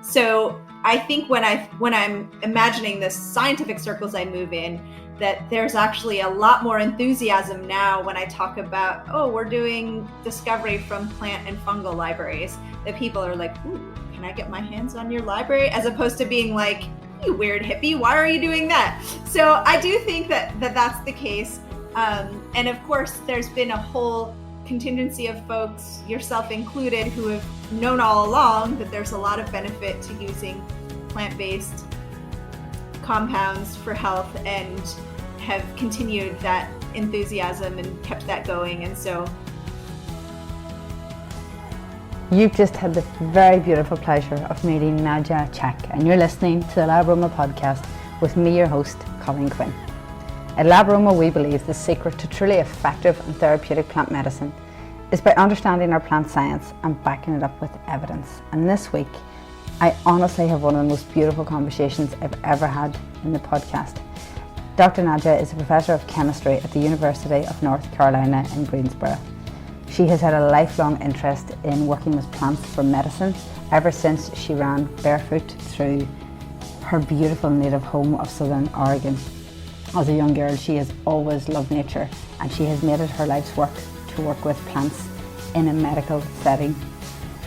So I think when I'm imagining the scientific circles I move in, that there's actually a lot more enthusiasm now when I talk about, oh, we're doing discovery from plant and fungal libraries, that people are like, ooh, can I get my hands on your library? As opposed to being like, you weird hippie, why are you doing that? So I do think that's the case. And of course, there's been a whole contingency of folks, yourself included, who have known all along that there's a lot of benefit to using plant-based compounds for health and have continued that enthusiasm and kept that going. And so you've just had the very beautiful pleasure of meeting Nadja Cech, and you're listening to the LabAroma podcast with me, your host, Colleen Quinn. At LabAroma, we believe the secret to truly effective and therapeutic plant medicine is by understanding our plant science and backing it up with evidence. And this week, I honestly have one of the most beautiful conversations I've ever had in the podcast. Dr. Nadja is a professor of chemistry at the University of North Carolina in Greensboro. She has had a lifelong interest in working with plants for medicine ever since she ran barefoot through her beautiful native home of Southern Oregon. As a young girl, she has always loved nature, and she has made it her life's work to work with plants in a medical setting.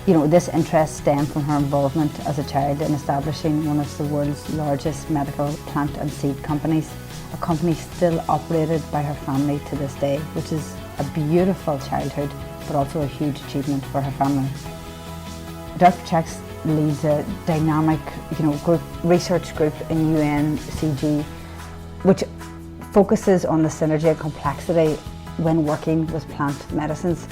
You know, this interest stemmed from her involvement as a child in establishing one of the world's largest medical plant and seed companies, a company still operated by her family to this day, which is a beautiful childhood, but also a huge achievement for her family. Dr. Cech leads a dynamic, research group in UNCG, which focuses on the synergy and complexity when working with plant medicines.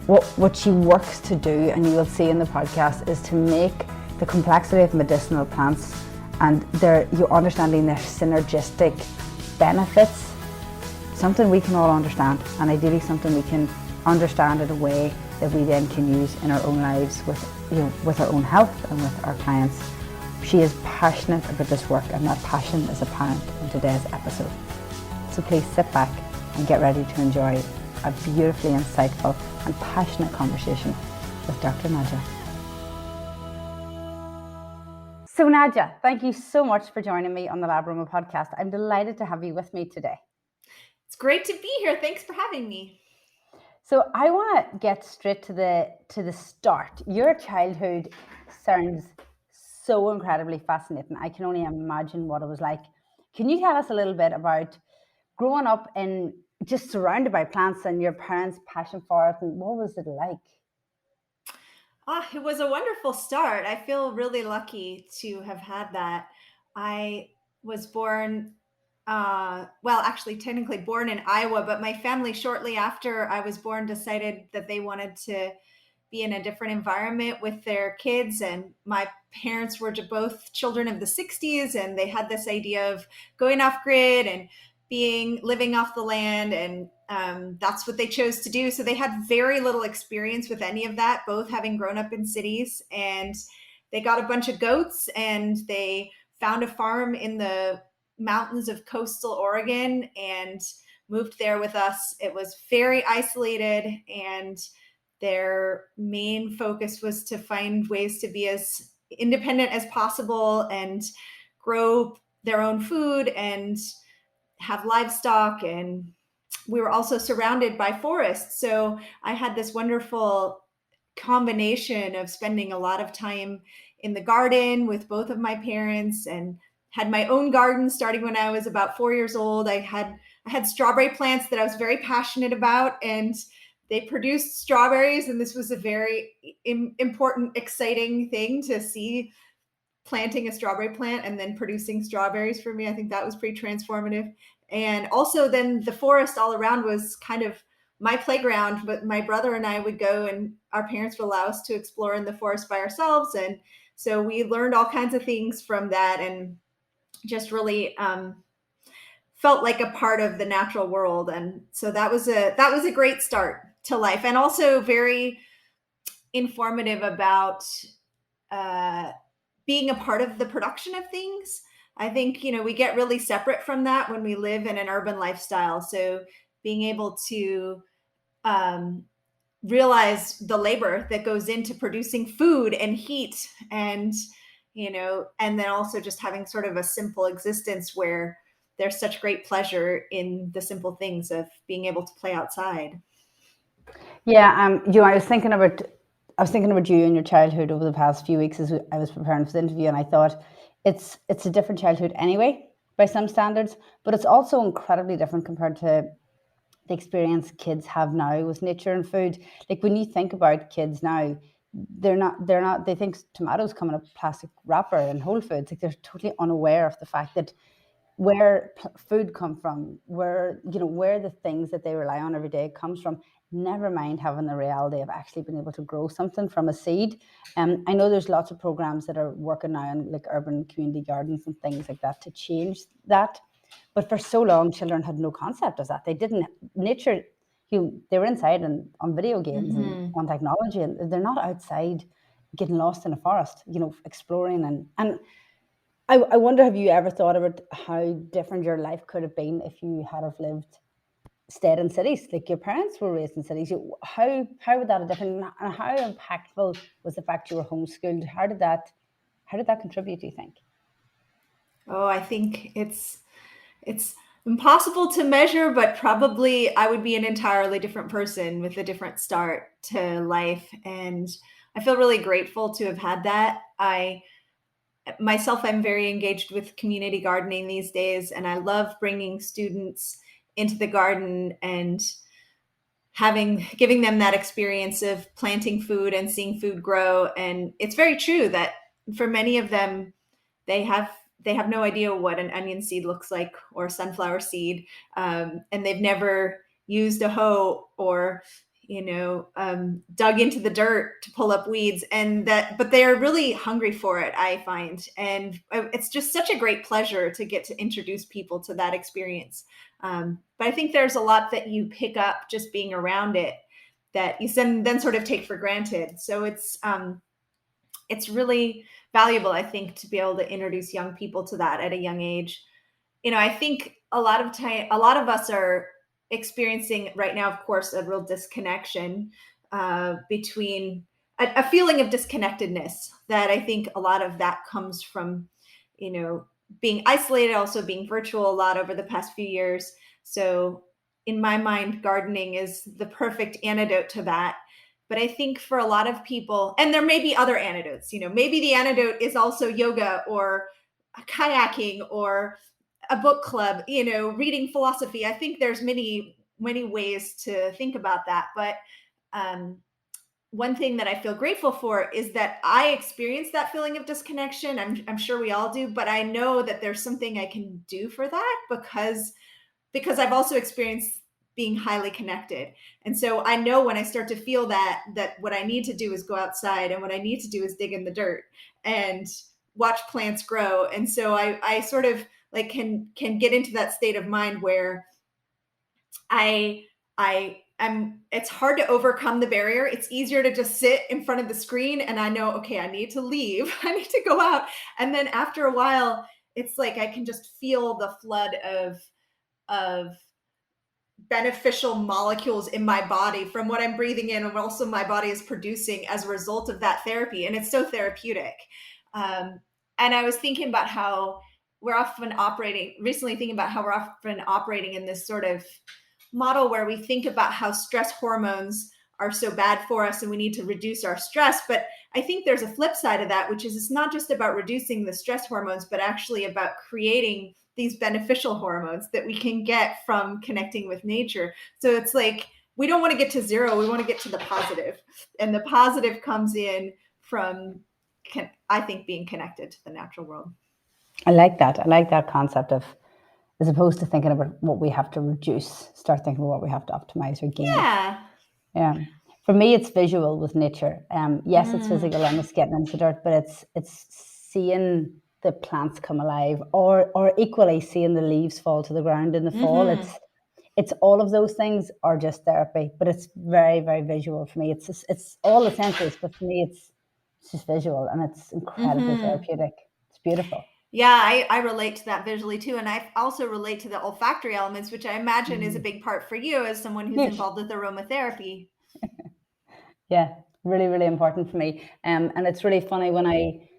What she works to do, and you will see in the podcast, is to make the complexity of medicinal plants and you understanding their synergistic benefits something we can all understand, and ideally something we can understand in a way that we then can use in our own lives with our own health and with our clients. She is passionate about this work, and that passion is apparent in today's episode. So please sit back and get ready to enjoy a beautifully insightful and passionate conversation with Dr. Nadja. So Nadja, thank you so much for joining me on the LabAroma podcast. I'm delighted to have you with me today. It's great to be here. Thanks for having me. So I want to get straight to the start. Your childhood sounds so incredibly fascinating. I can only imagine what it was like. Can you tell us a little bit about growing up and just surrounded by plants and your parents' passion for it, and what was it like? It was a wonderful start. I feel really lucky to have had that. I was born, actually technically born in Iowa, but my family shortly after I was born decided that they wanted to be in a different environment with their kids. And my parents were both children of the 60s, and they had this idea of going off grid and living off the land, and that's what they chose to do. So they had very little experience with any of that, both having grown up in cities. And they got a bunch of goats, and they found a farm in the mountains of coastal Oregon and moved there with us. It was very isolated, and their main focus was to find ways to be as independent as possible and grow their own food and have livestock. And we were also surrounded by forests. So I had this wonderful combination of spending a lot of time in the garden with both of my parents, and had my own garden starting when I was about 4 years old. I had strawberry plants that I was very passionate about, and they produced strawberries. And this was a very important, exciting thing to see, planting a strawberry plant and then producing strawberries for me. I think that was pretty transformative. And also then the forest all around was kind of my playground, but my brother and I would go, and our parents would allow us to explore in the forest by ourselves. And so we learned all kinds of things from that, and just really felt like a part of the natural world. And so that was a great start to life, and also very informative about being a part of the production of things. I think, we get really separate from that when we live in an urban lifestyle. So being able to realize the labor that goes into producing food and heat and and then also just having sort of a simple existence where there's such great pleasure in the simple things of being able to play outside. Yeah, I was thinking about you and your childhood over the past few weeks as I was preparing for the interview, and I thought it's a different childhood anyway by some standards, but it's also incredibly different compared to the experience kids have now with nature and food. Like when you think about kids now, they think tomatoes come in a plastic wrapper in Whole Foods. Like they're totally unaware of the fact that where food come from, where the things that they rely on every day comes from. Never mind having the reality of actually being able to grow something from a seed. I know there's lots of programs that are working now on like urban community gardens and things like that to change that. But for so long, children had no concept of that. They didn't nature. They were inside and on video games and on technology, and they're not outside getting lost in a forest. Exploring and I wonder, have you ever thought about how different your life could have been if you had have stayed in cities? Like your parents were raised in cities. How would that have different? And how impactful was the fact you were homeschooled? How did that contribute, do you think? Oh, I think it's impossible to measure, but probably I would be an entirely different person with a different start to life. And I feel really grateful to have had that. I'm very engaged with community gardening these days, and I love bringing students into the garden and giving them that experience of planting food and seeing food grow. And it's very true that for many of them, they have no idea what an onion seed looks like or a sunflower seed, and they've never used a hoe or dug into the dirt to pull up weeds, but they are really hungry for it, I find. And it's just such a great pleasure to get to introduce people to that experience. But I think there's a lot that you pick up just being around it that you then sort of take for granted. So it's really valuable, I think, to be able to introduce young people to that at a young age. I think a lot of us are experiencing right now, of course, a real disconnection between a feeling of disconnectedness. That I think a lot of that comes from, being isolated, also being virtual a lot over the past few years. So in my mind, gardening is the perfect antidote to that. But I think for a lot of people, and there may be other antidotes, maybe the antidote is also yoga or kayaking or a book club, reading philosophy. I think there's many, many ways to think about that. But one thing that I feel grateful for is that I experienced that feeling of disconnection. I'm sure we all do, but I know that there's something I can do for that because I've also experienced being highly connected. And so I know when I start to feel that what I need to do is go outside, and what I need to do is dig in the dirt and watch plants grow. And so I sort of like can get into that state of mind where it's hard to overcome the barrier. It's easier to just sit in front of the screen and I know, okay, I need to leave. I need to go out. And then after a while, it's like I can just feel the flood of beneficial molecules in my body from what I'm breathing in and also my body is producing as a result of that therapy. And it's so therapeutic. And I was thinking about how we're often operating in this sort of model where we think about how stress hormones are so bad for us and we need to reduce our stress. But I think there's a flip side of that, which is it's not just about reducing the stress hormones, but actually about creating these beneficial hormones that we can get from connecting with nature. So it's like, we don't want to get to zero. We want to get to the positive. And the positive comes in from, I think, being connected to the natural world. I like that. I like that concept of, as opposed to thinking about what we have to reduce, start thinking about what we have to optimize or gain. Yeah. For me, it's visual with nature. Yes, it's physical and it's getting into the dirt, but it's seeing the plants come alive, or equally seeing the leaves fall to the ground in the fall. It's all of those things are just therapy, but it's very, very visual for me. It's all the senses, but for me, it's just visual, and it's incredibly therapeutic. It's beautiful. Yeah, I relate to that visually too. And I also relate to the olfactory elements, which I imagine is a big part for you as someone who's involved with aromatherapy. Yeah, really, really important for me. And it's really funny when I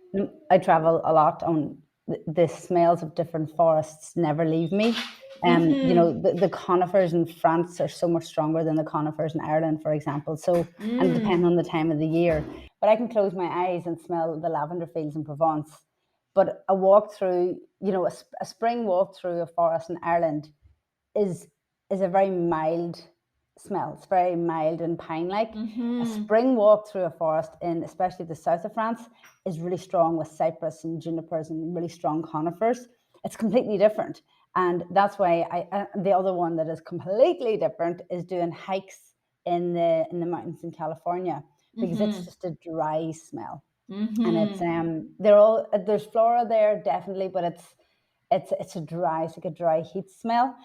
I travel a lot on the smells of different forests never leave me. You know, Mm-hmm. the conifers in France are so much stronger than the conifers in Ireland, for example. So, and depending Mm. on the time of the year, but I can close my eyes and smell the lavender fields in Provence. But a walk through, you know, a spring walk through a forest in Ireland is is a very mild smell. It's very mild and pine-like. A Mm-hmm. spring walk through a forest in especially the south of France is really strong with cypress and junipers and really strong conifers. It's completely different. And that's why the other one that is completely different is doing hikes in the mountains in California, because it's Mm-hmm. just a dry smell. And it's Mm-hmm. they're all, there's flora there definitely, but it's a dry, it's like a dry heat smell,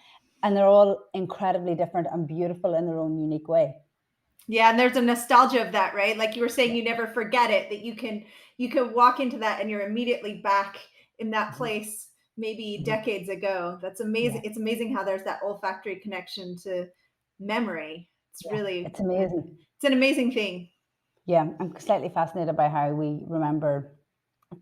and they're all incredibly different and beautiful in their own unique way. Yeah, and there's a nostalgia of that, right? Like you were saying, Yeah. you never forget it, that you can walk into that and you're immediately back in that Mm-hmm. place maybe Mm-hmm. decades ago. That's amazing. Yeah. It's amazing how there's that olfactory connection to memory. Yeah. It's amazing. It's an amazing thing. Yeah, I'm slightly fascinated by how we remember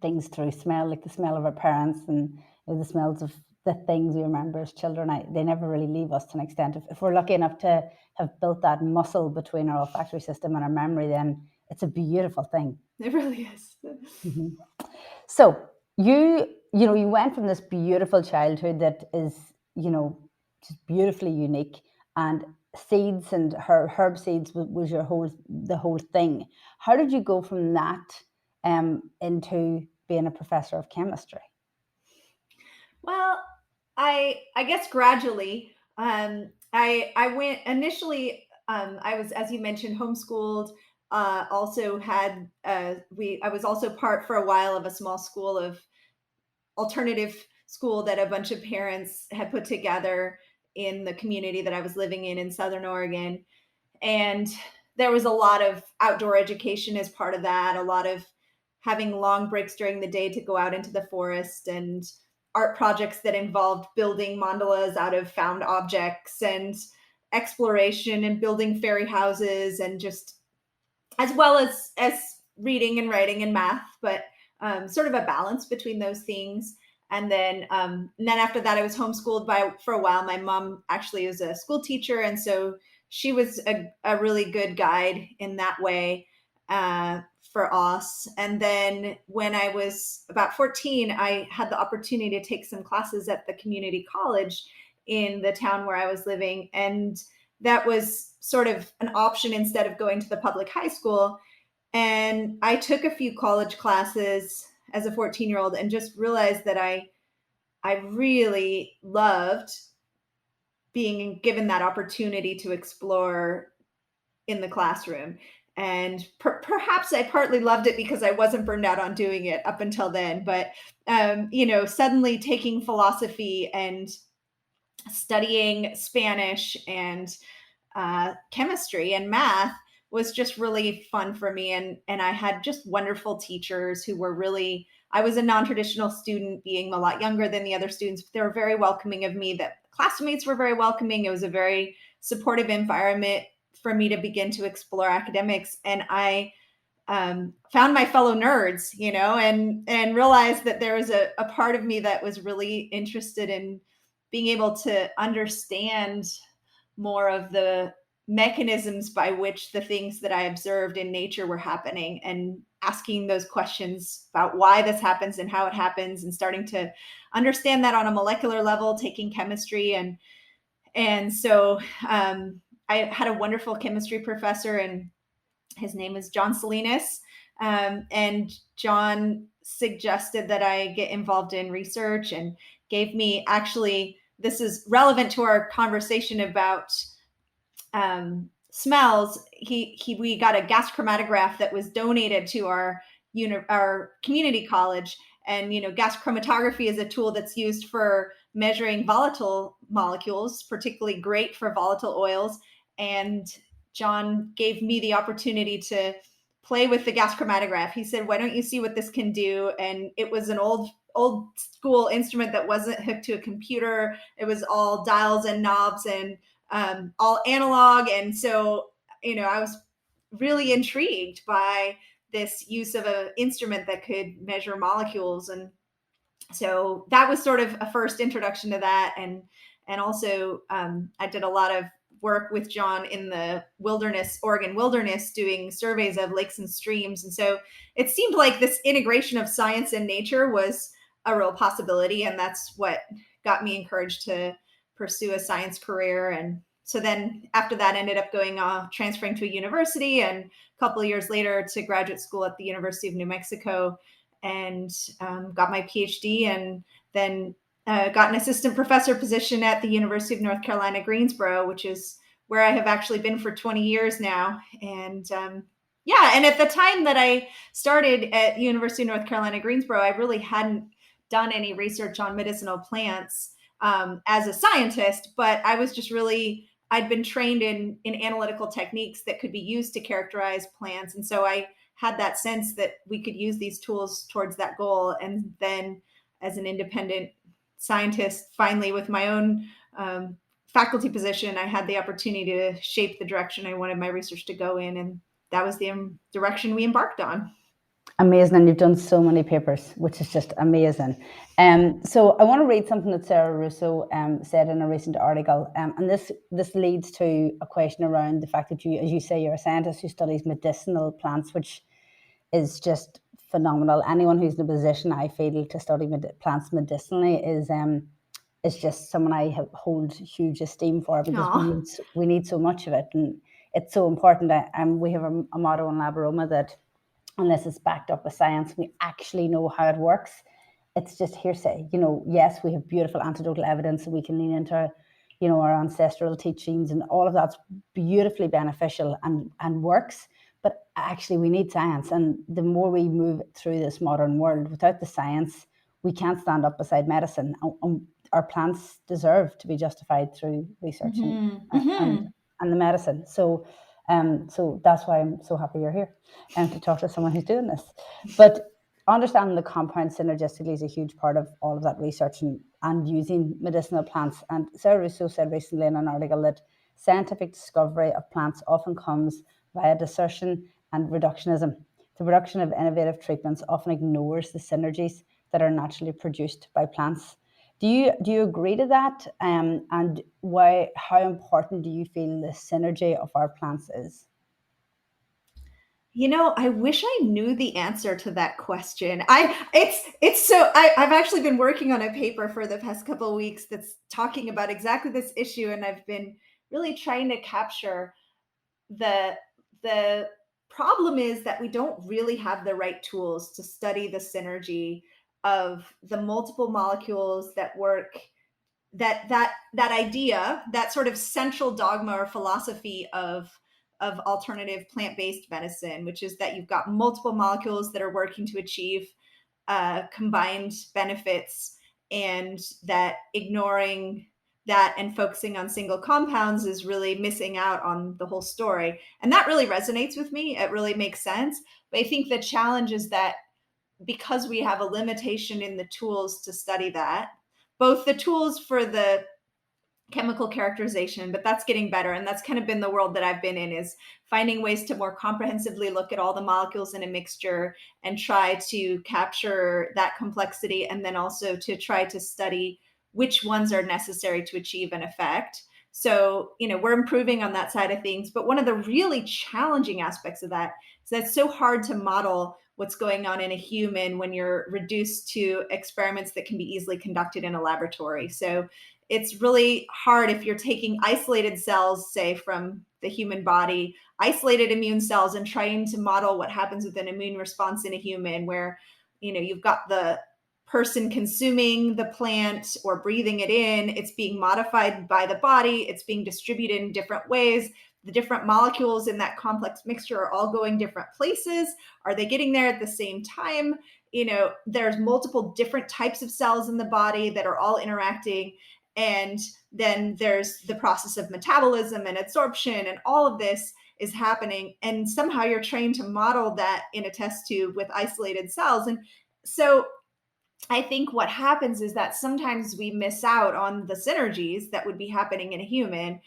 things through smell, like the smell of our parents and, you know, the smells of the things we remember as children. They never really leave us to an extent. If we're lucky enough to have built that muscle between our olfactory system and our memory, then it's a beautiful thing. It really is. Mm-hmm. So you went from this beautiful childhood that is, you know, just beautifully unique, and seeds and herb seeds was your whole thing. How did you go from that into being a professor of chemistry? Well, I guess gradually. I went initially. I was, as you mentioned, homeschooled. Also had we. I was also part for a while of a small school of alternative school that a bunch of parents had put together in the community that I was living in Southern Oregon. And there was a lot of outdoor education as part of that, a lot of having long breaks during the day to go out into the forest, and art projects that involved building mandalas out of found objects, and exploration and building fairy houses, and just as well as reading and writing and math, but sort of a balance between those things. And then after that, I was homeschooled by for a while. My mom actually was a school teacher, and so she was a really good guide in that way for us. And then when I was about 14, I had the opportunity to take some classes at the community college in the town where I was living, and that was sort of an option instead of going to the public high school. And I took a few college classes as a 14-year-old and just realized that I really loved being given that opportunity to explore in the classroom. And perhaps I partly loved it because I wasn't burned out on doing it up until then. But suddenly taking philosophy and studying Spanish and chemistry and math was just really fun for me. And I had just wonderful teachers who were really, I was a non-traditional student, being a lot younger than the other students, but they were very welcoming of me. That classmates were very welcoming. It was a very supportive environment for me to begin to explore academics. And I found my fellow nerds, and realized that there was a part of me that was really interested in being able to understand more of the mechanisms by which the things that I observed in nature were happening, and asking those questions about why this happens and how it happens, and starting to understand that on a molecular level, taking chemistry. And so I had a wonderful chemistry professor, and his name is John Salinas. And John suggested that I get involved in research, and gave me, actually, this is relevant to our conversation about smells. We got a gas chromatograph that was donated to our community college. And gas chromatography is a tool that's used for measuring volatile molecules, particularly great for volatile oils. And John gave me the opportunity to play with the gas chromatograph. He said, "Why don't you see what this can do?" And it was an old school instrument that wasn't hooked to a computer. It was all dials and knobs, and all analog. And so, I was really intrigued by this use of an instrument that could measure molecules. And so that was sort of a first introduction to that. And also I did a lot of work with John in the wilderness, Oregon wilderness, doing surveys of lakes and streams. And so it seemed like this integration of science and nature was a real possibility. And that's what got me encouraged to pursue a science career. And so then after that, ended up going transferring to a university, and a couple of years later to graduate school at the University of New Mexico, and got my PhD, and then got an assistant professor position at the University of North Carolina, Greensboro, which is where I have actually been for 20 years now. And yeah, and at the time that I started at University of North Carolina, Greensboro, I really hadn't done any research on medicinal plants as a scientist, but I was just really, I'd been trained in analytical techniques that could be used to characterize plants. And so I had that sense that we could use these tools towards that goal. And then as an independent scientist, finally with my own faculty position, I had the opportunity to shape the direction I wanted my research to go in. And that was the direction we embarked on. Amazing. And you've done so many papers, which is just amazing. So I want to read something that Sarah Russo said in a recent article. And this leads to a question around the fact that you, as you say, you're a scientist who studies medicinal plants, which is just phenomenal. Anyone who's in a position, I feel, to study plants medicinally is just someone I hold huge esteem for, because we need so much of it, and it's so important. We have a motto in LabAroma that unless it's backed up with science, we actually know how it works. It's just hearsay. Yes, we have beautiful anecdotal evidence, and we can lean into, our ancestral teachings, and all of that's beautifully beneficial and works. But actually, we need science. And the more we move through this modern world, without the science, we can't stand up beside medicine. Our plants deserve to be justified through research and the medicine. So that's why I'm so happy you're here and to talk to someone who's doing this. But understanding the compound synergistically is a huge part of all of that research and using medicinal plants. And Sarah Russo said recently in an article that scientific discovery of plants often comes via desertion and reductionism. The production of innovative treatments often ignores the synergies that are naturally produced by plants. Do you agree to that? And how important do you feel the synergy of our plants is? I wish I knew the answer to that question. I've actually been working on a paper for the past couple of weeks that's talking about exactly this issue, and I've been really trying to capture the problem is that we don't really have the right tools to study the synergy of the multiple molecules that work, that idea, that sort of central dogma or philosophy of alternative plant-based medicine, which is that you've got multiple molecules that are working to achieve combined benefits, and that ignoring that and focusing on single compounds is really missing out on the whole story. And that really resonates with me. It really makes sense. But I think the challenge is that because we have a limitation in the tools to study that, both the tools for the chemical characterization, but that's getting better. And that's kind of been the world that I've been in, is finding ways to more comprehensively look at all the molecules in a mixture and try to capture that complexity, and then also to try to study which ones are necessary to achieve an effect. So, we're improving on that side of things. But one of the really challenging aspects of that is that it's so hard to model what's going on in a human when you're reduced to experiments that can be easily conducted in a laboratory. So it's really hard if you're taking isolated cells, say, from the human body, isolated immune cells, and trying to model what happens with an immune response in a human, where, you've got the person consuming the plant or breathing it in, it's being modified by the body, it's being distributed in different ways. The different molecules in that complex mixture are all going different places. Are they getting there at the same time? There's multiple different types of cells in the body that are all interacting. And then there's the process of metabolism and absorption, and all of this is happening. And somehow you're trained to model that in a test tube with isolated cells. And so I think what happens is that sometimes we miss out on the synergies that would be happening in a human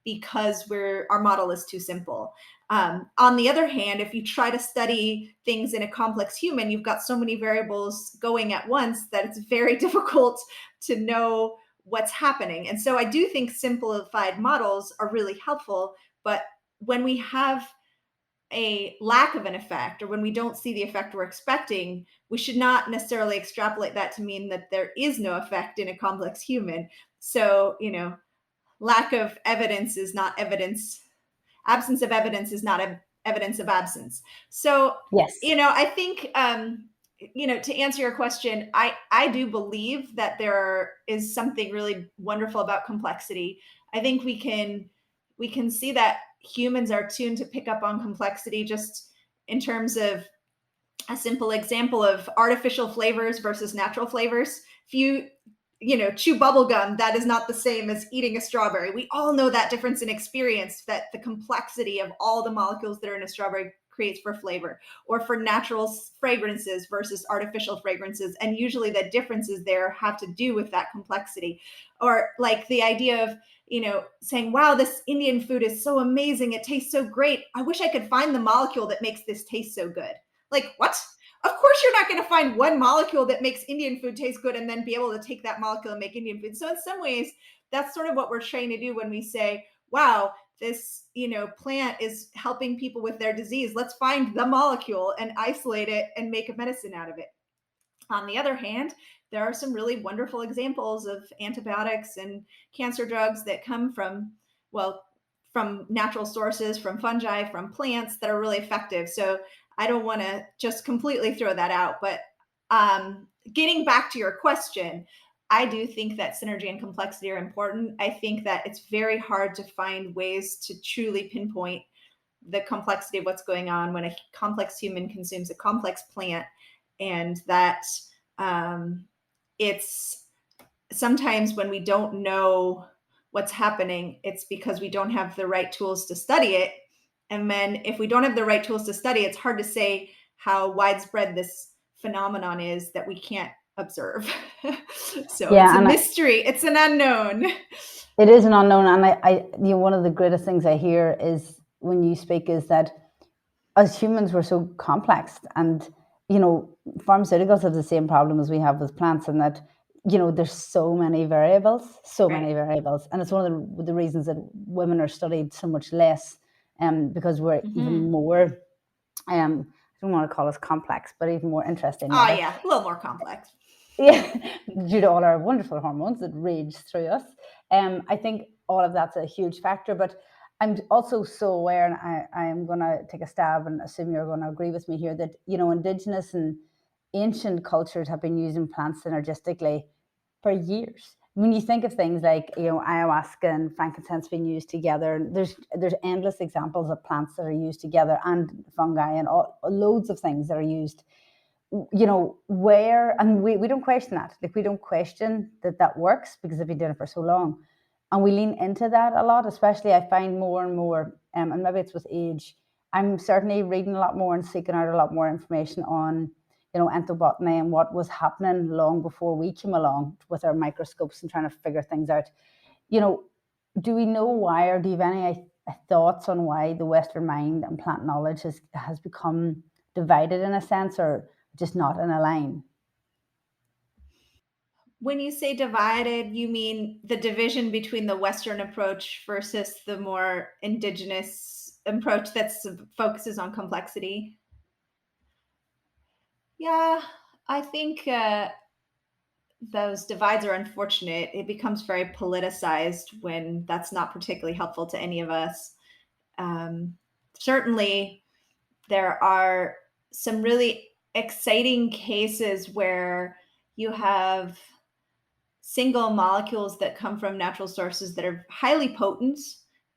because our model is too simple. On the other hand, if you try to study things in a complex human, you've got so many variables going at once that it's very difficult to know what's happening. And so I do think simplified models are really helpful, but when we have a lack of an effect, or when we don't see the effect we're expecting, we should not necessarily extrapolate that to mean that there is no effect in a complex human. So, lack of evidence is not evidence. Absence of evidence is not evidence of absence. So, Yes. I think, to answer your question, I do believe that there is something really wonderful about complexity. I think we can see that humans are tuned to pick up on complexity, just in terms of a simple example of artificial flavors versus natural flavors. If you chew bubble gum, that is not the same as eating a strawberry. We all know that difference in experience, that the complexity of all the molecules that are in a strawberry creates for flavor, or for natural fragrances versus artificial fragrances. And usually the differences there have to do with that complexity. Or like the idea of, saying, wow, this Indian food is so amazing. It tastes so great. I wish I could find the molecule that makes this taste so good. Like, what? Of course you're not going to find one molecule that makes Indian food taste good and then be able to take that molecule and make Indian food. So in some ways, that's sort of what we're trying to do when we say, wow, this plant is helping people with their disease. Let's find the molecule and isolate it and make a medicine out of it. On the other hand, there are some really wonderful examples of antibiotics and cancer drugs that come from, well, from natural sources, from fungi, from plants, that are really effective. So I don't want to just completely throw that out. But getting back to your question, I do think that synergy and complexity are important. I think that it's very hard to find ways to truly pinpoint the complexity of what's going on when a complex human consumes a complex plant, and that it's sometimes when we don't know what's happening, it's because we don't have the right tools to study it. And then if we don't have the right tools to study, it's hard to say how widespread this phenomenon is that we can't observe. So Yeah, it's a and mystery. It's an unknown. it is an unknown. And one of the greatest things I hear is when you speak is that as humans we're so complex, and pharmaceuticals have the same problem as we have with plants, and that there's so many variables, and it's one of the reasons that women are studied so much less, because we're even more I don't want to call us complex, but even more interesting. Oh yeah, a little more complex. Yeah, due to all our wonderful hormones that rage through us. I think all of that's a huge factor, but I'm also so aware, and I'm going to take a stab and assume you're going to agree with me here, that, indigenous and ancient cultures have been using plants synergistically for years. When you think of things like, ayahuasca and frankincense being used together, there's endless examples of plants that are used together, and fungi, and loads of things that are used. Where, and we don't question that. Like, we don't question that works, because they've been doing it for so long. And we lean into that a lot, especially I find more and more, and maybe it's with age, I'm certainly reading a lot more and seeking out a lot more information on, entomobotany and what was happening long before we came along with our microscopes and trying to figure things out. Do we know why, or do you have any thoughts on why the Western mind and plant knowledge has become divided in a sense, or just not in a line? When you say divided, you mean the division between the Western approach versus the more indigenous approach that focuses on complexity? Yeah, I think those divides are unfortunate. It becomes very politicized when that's not particularly helpful to any of us. Certainly, there are some really exciting cases where you have single molecules that come from natural sources that are highly potent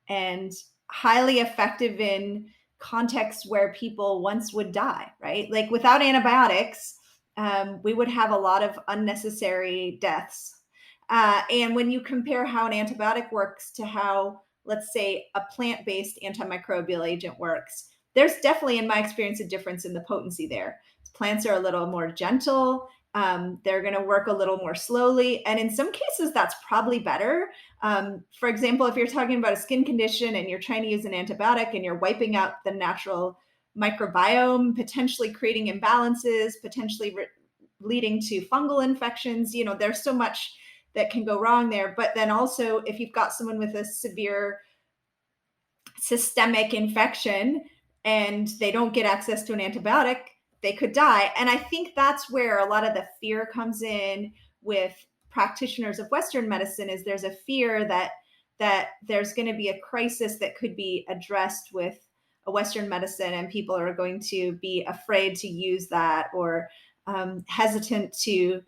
and highly effective in contexts where people once would die, right? Like, without antibiotics, we would have a lot of unnecessary deaths. And when you compare how an antibiotic works to how, let's say, a plant-based antimicrobial agent works, there's definitely, in my experience, a difference in the potency there. Plants are a little more gentle, They're going to work a little more slowly. And in some cases, that's probably better. For example, if you're talking about a skin condition and you're trying to use an antibiotic and you're wiping out the natural microbiome, potentially creating imbalances, potentially leading to fungal infections, there's so much that can go wrong there. But then also, if you've got someone with a severe systemic infection and they don't get access to an antibiotic, they could die. And I think that's where a lot of the fear comes in with practitioners of Western medicine, is there's a fear that there's going to be a crisis that could be addressed with a Western medicine, and people are going to be afraid to use that, or hesitant to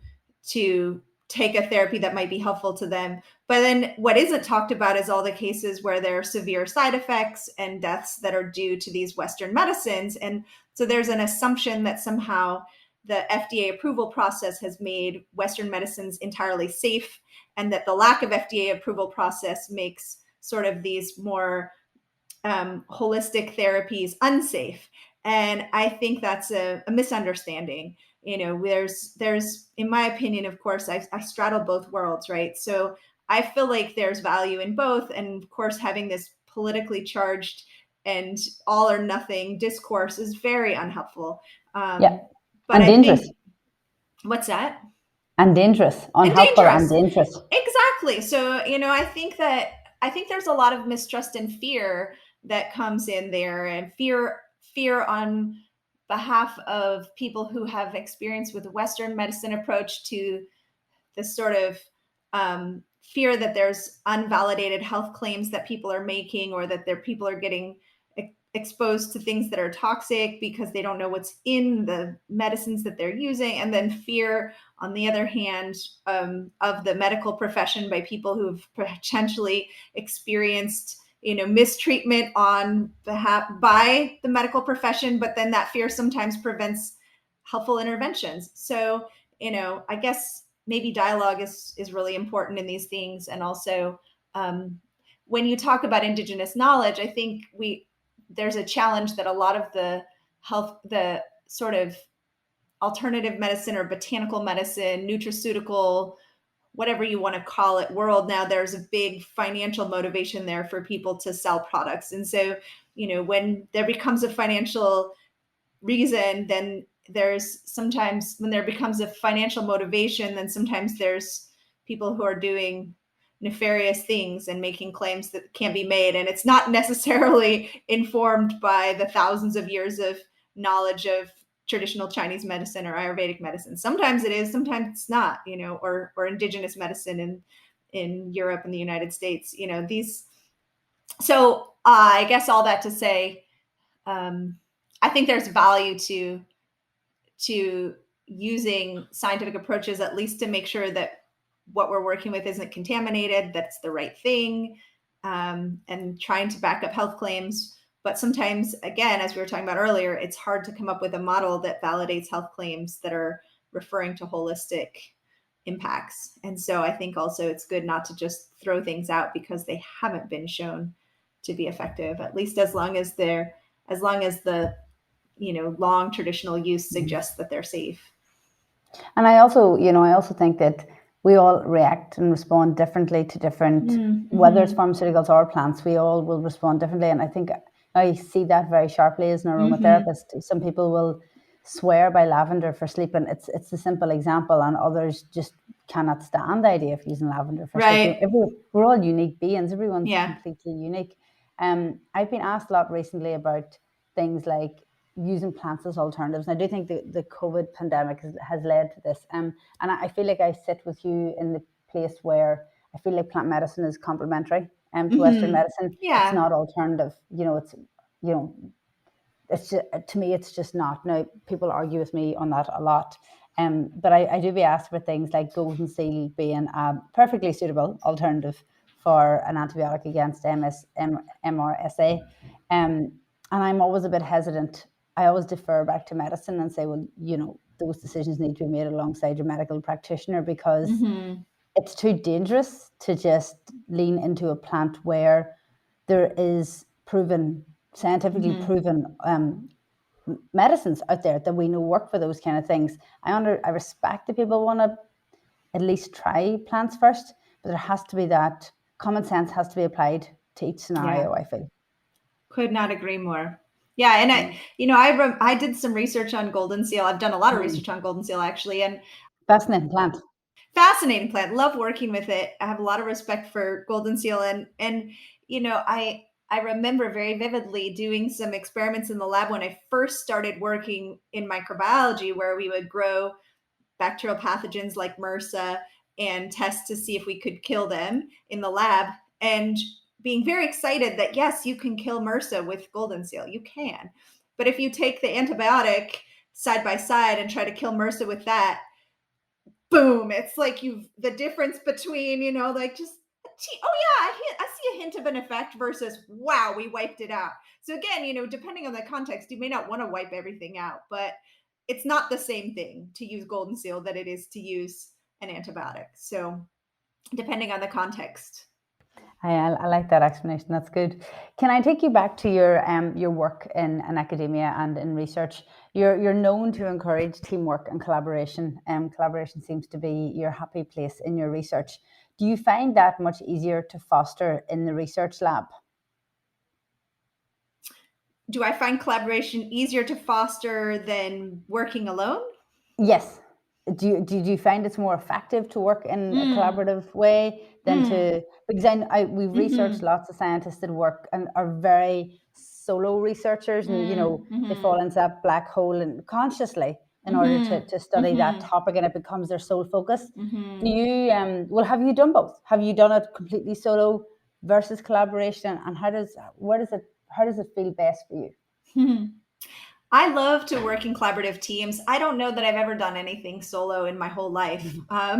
take a therapy that might be helpful to them. But then what isn't talked about is all the cases where there are severe side effects and deaths that are due to these Western medicines. And so there's an assumption that somehow the FDA approval process has made Western medicines entirely safe, and that the lack of FDA approval process makes sort of these more holistic therapies unsafe. And I think that's a misunderstanding. There's, in my opinion, of course, I straddle both worlds, right? So I feel like there's value in both. And of course, having this politically charged and all or nothing discourse is very unhelpful. Yeah. But And I dangerous. think, what's that? And dangerous. Unhelpful and dangerous. Exactly. So, I think there's a lot of mistrust and fear that comes in there, and fear on behalf of people who have experience with the Western medicine approach to this sort of fear that there's unvalidated health claims that people are making, or that people are getting exposed to things that are toxic because they don't know what's in the medicines that they're using. And then fear, on the other hand, of the medical profession by people who've potentially experienced mistreatment on behalf by the medical profession, but then that fear sometimes prevents helpful interventions. So, I guess maybe dialogue is really important in these things. And also, when you talk about Indigenous knowledge, I think there's a challenge that a lot of the sort of alternative medicine or botanical medicine, nutraceutical, whatever you want to call it, world now, there's a big financial motivation there for people to sell products. And so, when there becomes a financial reason, then there's sometimes, when there becomes a financial motivation, then sometimes there's people who are doing nefarious things and making claims that can't be made. And it's not necessarily informed by the thousands of years of knowledge of traditional Chinese medicine or Ayurvedic medicine. Sometimes it is, sometimes it's not, or indigenous medicine in Europe and the United States, so I guess all that to say, I think there's value to using scientific approaches, at least to make sure that what we're working with isn't contaminated, that's the right thing, and trying to back up health claims. But sometimes, again, as we were talking about earlier, it's hard to come up with a model that validates health claims that are referring to holistic impacts. And so I think also it's good not to just throw things out because they haven't been shown to be effective, at least as long as the long traditional use suggests that they're safe. And I also think that we all react and respond differently to different, whether it's pharmaceuticals or plants, we all will respond differently. And I think I see that very sharply as an aromatherapist. Some people will swear by lavender for sleeping. It's a simple example, and others just cannot stand the idea of using lavender for sleeping. We're all unique beings. Everyone's completely unique. I've been asked a lot recently about things like using plants as alternatives. And I do think the COVID pandemic has led to this. And I feel like I sit with you in the place where I feel like plant medicine is complementary to Western medicine. Yeah. It's not alternative. It's just, to me, it's just not. Now, people argue with me on that a lot. But I do be asked for things like golden seal being a perfectly suitable alternative for an antibiotic against MRSA. And I'm always a bit hesitant. I always defer back to medicine and say, well, those decisions need to be made alongside your medical practitioner, because it's too dangerous to just lean into a plant where there is scientifically proven medicines out there that we know work for those kind of things. I respect that people want to at least try plants first, but there has to be that common sense has to be applied to each scenario, I feel. Could not agree more. Yeah, and I did some research on golden seal. I've done a lot of research on golden seal actually, and fascinating plant. Fascinating plant. Love working with it. I have a lot of respect for golden seal, and I remember very vividly doing some experiments in the lab when I first started working in microbiology, where we would grow bacterial pathogens like MRSA and test to see if we could kill them in the lab, and being very excited that yes, you can kill MRSA with golden seal. You can. But if you take the antibiotic side by side and try to kill MRSA with that, boom, it's like the difference between, like just, oh yeah, I see a hint of an effect versus, wow, we wiped it out. So again, depending on the context, you may not want to wipe everything out, but it's not the same thing to use golden seal that it is to use an antibiotic. So depending on the context. I like that explanation. That's good. Can I take you back to your work in academia and in research? You're known to encourage teamwork and collaboration. Collaboration seems to be your happy place in your research. Do you find that much easier to foster in the research lab? Do I find collaboration easier to foster than working alone? Yes. Do you find it's more effective to work in a collaborative way than to, because we've researched lots of scientists that work and are very solo researchers, and they fall into that black hole and consciously in order to study that topic, and it becomes their sole focus. Do you have you done both? Have you done it completely solo versus collaboration, and how does it feel best for you? I love to work in collaborative teams. I don't know that I've ever done anything solo in my whole life. I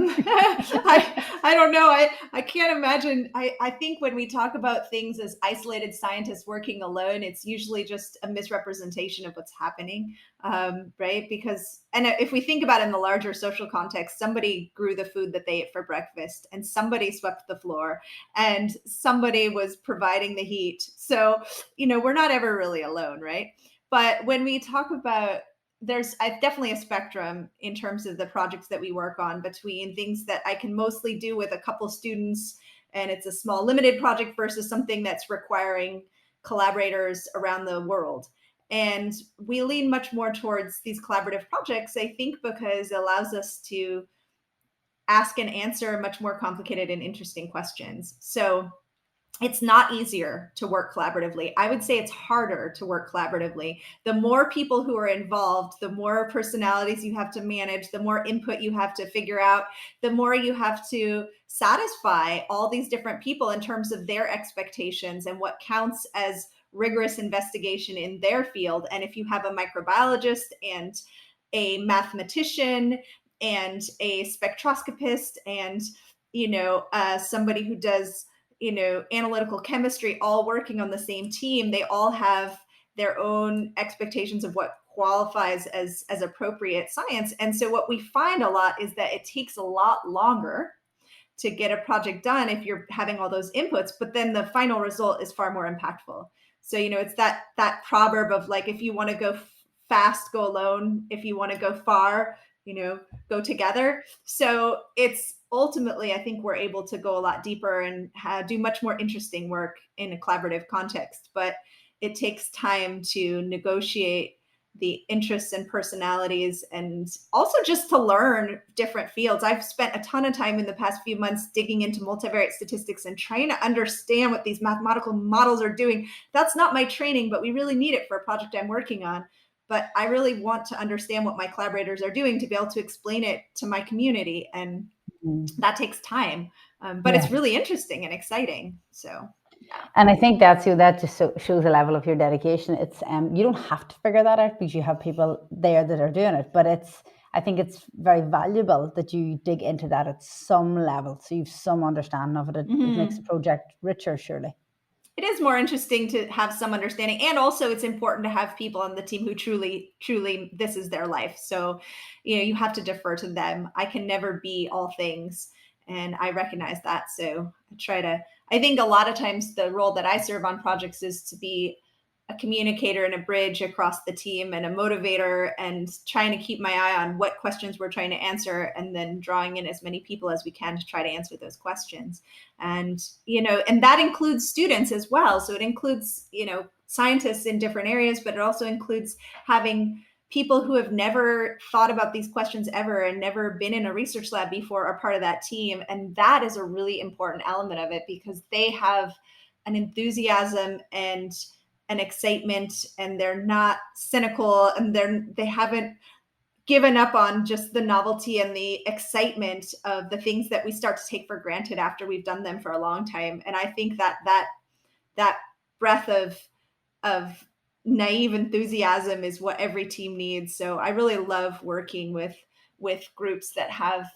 don't know. I can't imagine. I think when we talk about things as isolated scientists working alone, it's usually just a misrepresentation of what's happening, right? And if we think about it in the larger social context, somebody grew the food that they ate for breakfast, and somebody swept the floor, and somebody was providing the heat. So, we're not ever really alone, right? But when we talk about, there's definitely a spectrum in terms of the projects that we work on between things that I can mostly do with a couple students and it's a small limited project versus something that's requiring collaborators around the world. And we lean much more towards these collaborative projects, I think, because it allows us to ask and answer much more complicated and interesting questions. So it's not easier to work collaboratively. I would say it's harder to work collaboratively. The more people who are involved, the more personalities you have to manage, the more input you have to figure out, the more you have to satisfy all these different people in terms of their expectations and what counts as rigorous investigation in their field. And if you have a microbiologist and a mathematician and a spectroscopist and, somebody who does analytical chemistry all working on the same team, they all have their own expectations of what qualifies as appropriate science. And so what we find a lot is that it takes a lot longer to get a project done if you're having all those inputs, but then the final result is far more impactful. So, it's that proverb of like, if you want to go fast, go alone. If you want to go far, go together. So it's ultimately, I think we're able to go a lot deeper and do much more interesting work in a collaborative context, but it takes time to negotiate the interests and personalities and also just to learn different fields. I've spent a ton of time in the past few months digging into multivariate statistics and trying to understand what these mathematical models are doing. That's not my training, but we really need it for a project I'm working on. But I really want to understand what my collaborators are doing to be able to explain it to my community. And that takes time. But it's really interesting and exciting. So, yeah. And I think that just shows a level of your dedication. It's you don't have to figure that out because you have people there that are doing it. But I think it's very valuable that you dig into that at some level, so you've some understanding of it. It makes the project richer, surely. It is more interesting to have some understanding. And also it's important to have people on the team who truly, this is their life. So, you have to defer to them. I can never be all things. And I recognize that. So I think a lot of times the role that I serve on projects is to be a communicator and a bridge across the team and a motivator, and trying to keep my eye on what questions we're trying to answer, and then drawing in as many people as we can to try to answer those questions. And, and that includes students as well. So it includes, scientists in different areas, but it also includes having people who have never thought about these questions ever and never been in a research lab before are part of that team. And that is a really important element of it, because they have an enthusiasm and an excitement, and they're not cynical, and they haven't given up on just the novelty and the excitement of the things that we start to take for granted after we've done them for a long time. And I think that breath of naive enthusiasm is what every team needs. So I really love working with groups that have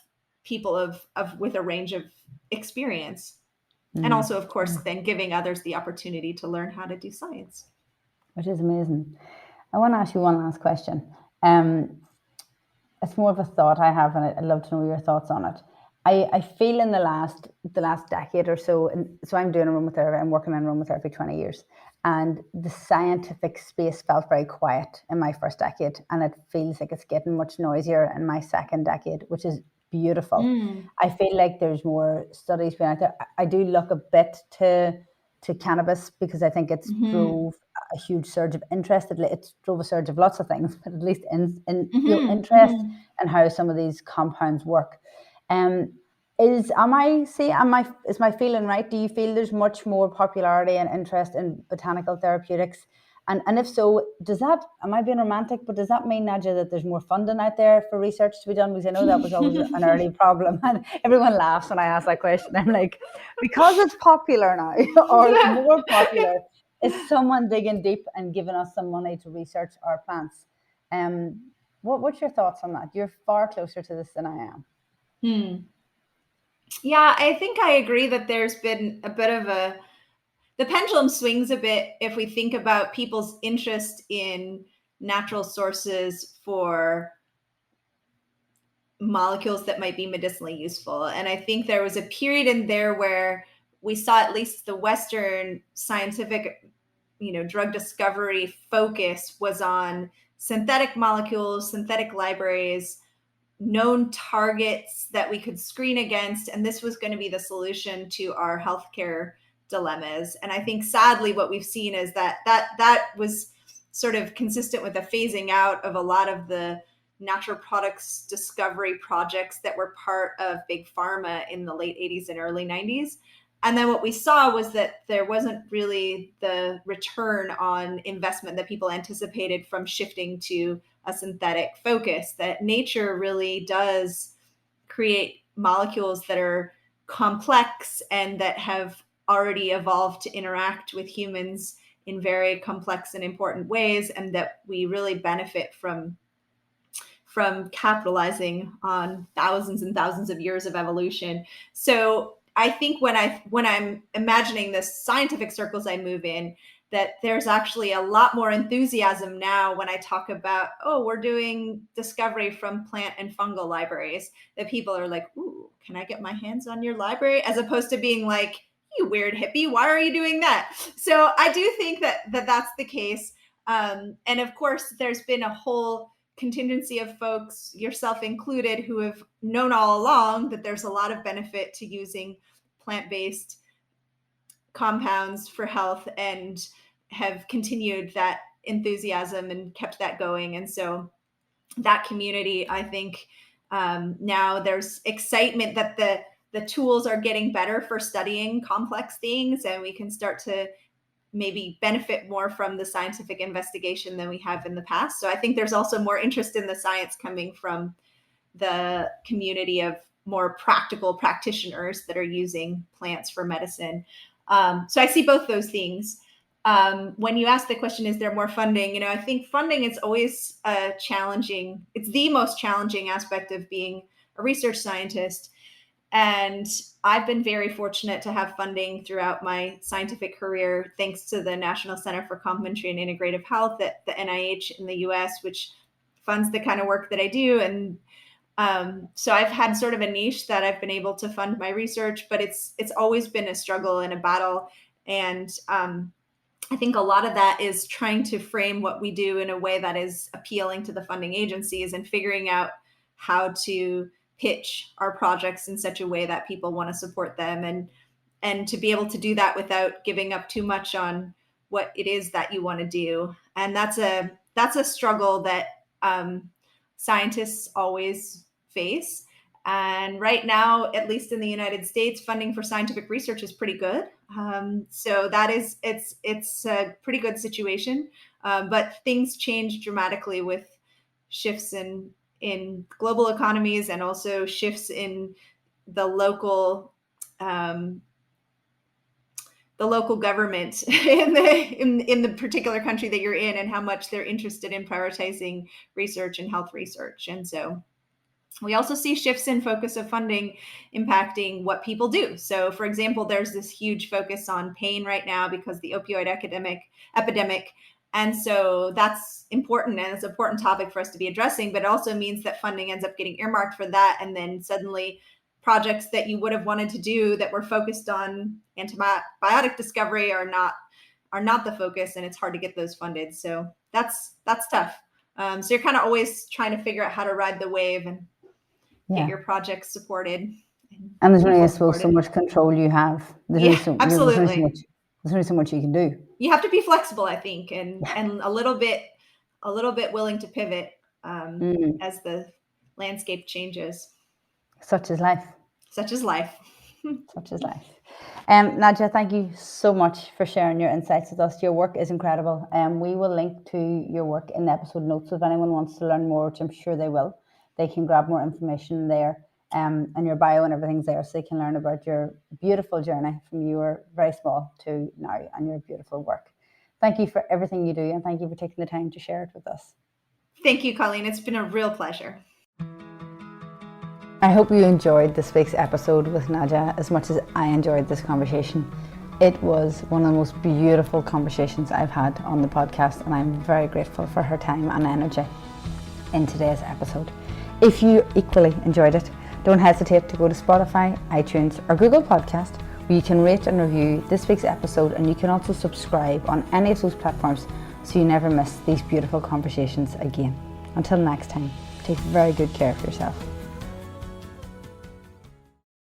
people with a range of experience. And also, of course, then giving others the opportunity to learn how to do science. Which is amazing. I want to ask you one last question. It's more of a thought I have, and I'd love to know your thoughts on it. I feel in the last decade or so, so I'm doing aromatherapy, I'm working in aromatherapy 20 years, and the scientific space felt very quiet in my first decade, and it feels like it's getting much noisier in my second decade, which is beautiful. I feel like there's more studies being out there. I do look a bit to cannabis, because I think it's drove a huge surge of interest. It drove a surge of lots of things, but at least in interest in how some of these compounds work. Is my feeling right? Do you feel there's much more popularity and interest in botanical therapeutics? And if so, am I being romantic, but does that mean, Nadja, that there's more funding out there for research to be done? Because I know that was always an early problem. And everyone laughs when I ask that question. I'm like, because it's popular now, or more popular, is someone digging deep and giving us some money to research our plants? What's your thoughts on that? You're far closer to this than I am. Yeah, I think I agree that there's been a bit of the pendulum swings a bit if we think about people's interest in natural sources for molecules that might be medicinally useful. And I think there was a period in there where we saw at least the Western scientific, drug discovery focus was on synthetic molecules, synthetic libraries, known targets that we could screen against. And this was going to be the solution to our healthcare dilemmas. And I think sadly what we've seen is that was sort of consistent with the phasing out of a lot of the natural products discovery projects that were part of big pharma in the late 80s and early 90s. And then what we saw was that there wasn't really the return on investment that people anticipated from shifting to a synthetic focus, that nature really does create molecules that are complex and that have already evolved to interact with humans in very complex and important ways, and that we really benefit from capitalizing on thousands and thousands of years of evolution. So I think when I'm imagining the scientific circles I move in, that there's actually a lot more enthusiasm now when I talk about, we're doing discovery from plant and fungal libraries, that people are like, ooh, can I get my hands on your library? As opposed to being like, you weird hippie, why are you doing that? So I do think that's the case. And of course, there's been a whole contingency of folks, yourself included, who have known all along that there's a lot of benefit to using plant-based compounds for health, and have continued that enthusiasm and kept that going. And so that community, I think, now there's excitement that the tools are getting better for studying complex things, and we can start to maybe benefit more from the scientific investigation than we have in the past. So I think there's also more interest in the science coming from the community of more practical practitioners that are using plants for medicine. So I see both those things. When you ask the question, is there more funding? I think funding is always it's the most challenging aspect of being a research scientist. And I've been very fortunate to have funding throughout my scientific career, thanks to the National Center for Complementary and Integrative Health at the NIH in the US, which funds the kind of work that I do. And so I've had sort of a niche that I've been able to fund my research, but it's always been a struggle and a battle. And I think a lot of that is trying to frame what we do in a way that is appealing to the funding agencies and figuring out how to pitch our projects in such a way that people want to support them, and to be able to do that without giving up too much on what it is that you want to do. And that's a struggle that scientists always face. And right now, at least in the United States, funding for scientific research is pretty good. So it's a pretty good situation. But things change dramatically with shifts in global economies, and also shifts in the local government in the particular country that you're in, and how much they're interested in prioritizing research and health research. And so we also see shifts in focus of funding impacting what people do. So, for example, there's this huge focus on pain right now because the opioid epidemic. And so that's important, and it's an important topic for us to be addressing, but it also means that funding ends up getting earmarked for that. And then suddenly projects that you would have wanted to do that were focused on antibiotic discovery are not the focus, and it's hard to get those funded. So that's tough. So you're kind of always trying to figure out how to ride the wave and get your projects supported. And there's only, I suppose, so much control you have. Absolutely. There's only so much you can do. You have to be flexible, I think, and a little bit willing to pivot as the landscape changes. Such is life. Such is life. Such is life. Nadja, thank you so much for sharing your insights with us. Your work is incredible. We will link to your work in the episode notes. So if anyone wants to learn more, which I'm sure they will, they can grab more information there, and your bio and everything's there, so they can learn about your beautiful journey from you were very small to now, and your beautiful work. Thank you for everything you do, and thank you for taking the time to share it with us. Thank you, Colleen. It's been a real pleasure. I hope you enjoyed this week's episode with Nadja as much as I enjoyed this conversation. It was one of the most beautiful conversations I've had on the podcast, and I'm very grateful for her time and energy in today's episode. If you equally enjoyed it, don't hesitate to go to Spotify, iTunes or Google Podcast, where you can rate and review this week's episode, and you can also subscribe on any of those platforms so you never miss these beautiful conversations again. Until next time, take very good care of yourself.